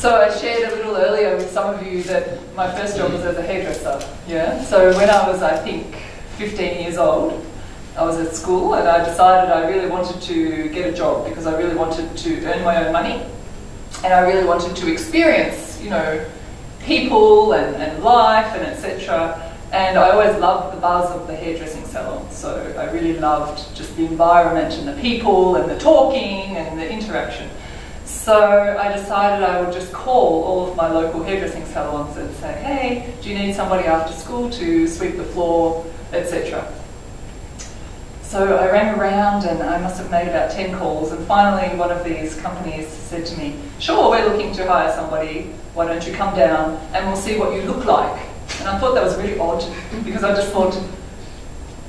So I shared a little earlier with some of you that my first job was as a hairdresser. Yeah. So when I was, I think, 15 years old, I was at school and I decided I really wanted to get a job because I really wanted to earn my own money and I really wanted to experience, people and life and etc. And I always loved the buzz of the hairdressing salon. So I really loved just the environment and the people and the talking and the interaction. So I decided I would just call all of my local hairdressing salons and say, hey, do you need somebody after school to sweep the floor, etc. So I rang around and I must have made about 10 calls, and finally one of these companies said to me, sure, we're looking to hire somebody, why don't you come down and we'll see what you look like. And I thought that was really odd because I just thought,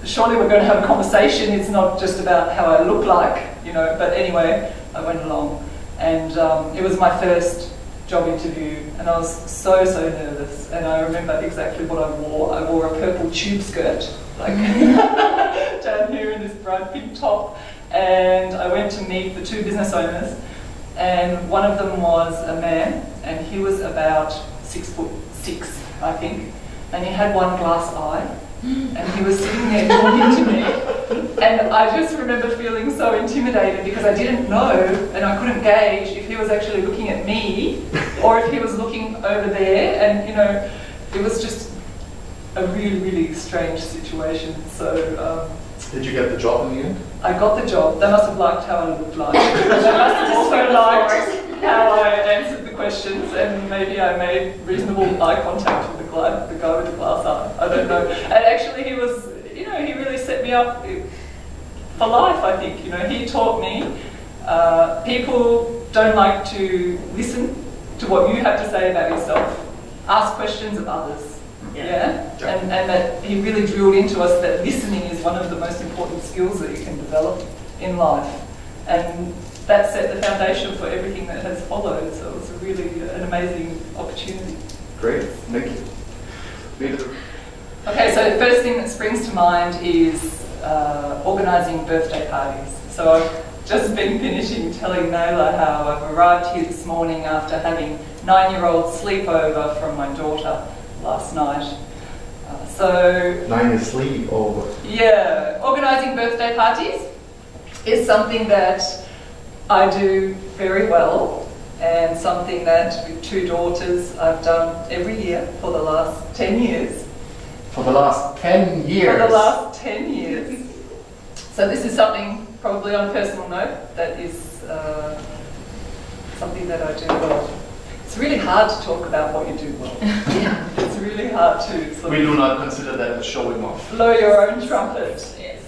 surely we're going to have a conversation, it's not just about how I look like, but anyway, I went along. And it was my first job interview and I was so nervous, and I remember exactly what I wore. I wore a purple tube skirt, like down here in this bright pink top, and I went to meet the two business owners, and one of them was a man and he was about 6'6", I think, and he had one glass eye and he was sitting there talking to me, and I just remember feeling so intimidated because I didn't know and I couldn't gauge if he was actually looking at me or if he was looking over there, and it was just a really strange situation. So did you get the job in the end? I got the job. They must have liked how I looked like. They must have also liked how I answered the questions, and maybe I made reasonable eye contact with the guy with the glass eye. I don't know. And actually he was, he really set me up for life, I think. He taught me people don't like to listen to what you have to say about yourself. Ask questions of others. Yeah? And that he really drilled into us that listening is one of the most important skills that you can develop in life. And that set the foundation for everything that has followed. So it was really an amazing opportunity. Great, thank you. Okay, so the first thing that springs to mind is organising birthday parties. So I've just been finishing telling Naila how I've arrived here this morning after having 9-year-old sleepover from my daughter last night. 9 is sleepover. Yeah, organising birthday parties is something that I do very well, and something that with 2 daughters I've done every year for the last 10 years. For the last 10 years? For the last 10 years. So this is something, probably on a personal note, that is something that I do well. It's really hard to talk about what you do well. It's really hard to we do not consider that as showing off. Blow your own trumpet. Yes.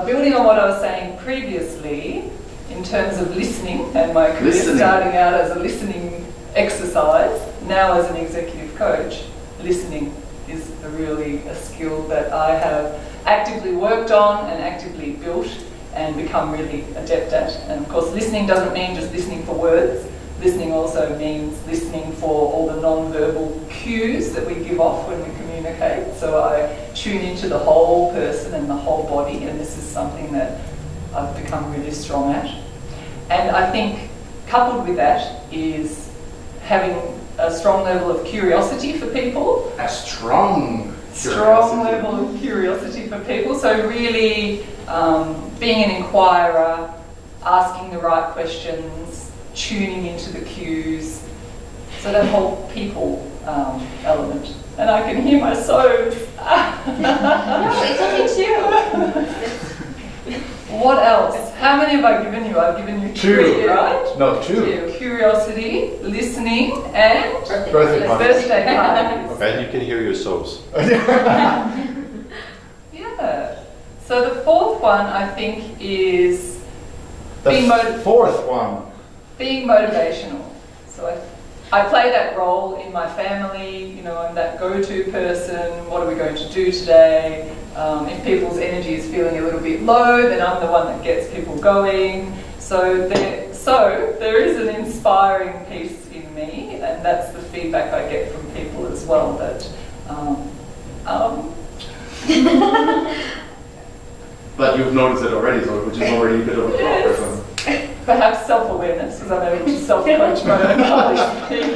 Building on what I was saying previously, in terms of listening, and my career starting out as a listening exercise, now as an executive coach, listening is really a skill that I have actively worked on and actively built and become really adept at. And of course, listening doesn't mean just listening for words. Listening also means listening for all the non-verbal cues that we give off when we communicate. So I tune into the whole person and the whole body, and this is something that I've become really strong at. And I think coupled with that is having a strong level of curiosity for people. A strong level of curiosity for people. So really being an inquirer, asking the right questions, tuning into the cues. So that whole people element. And I can hear my soul. No, it's only 2. What else? How many have I given you? I've given you 2, 3, right? No, 2. Curiosity, listening, and birthday parties. And you can hear your souls. Yeah. So the 4th one, I think, is the 4th one. Being motivational. So I play that role in my family. I'm that go-to person. What are we going to do today? If people's energy is feeling a little bit low, then I'm the one that gets people going. So there is an inspiring piece in me, and that's the feedback I get from people as well. That But you've noticed it already, so which is already a bit of a progress. perhaps self-awareness, because I'm able to self-coach my own public speaking.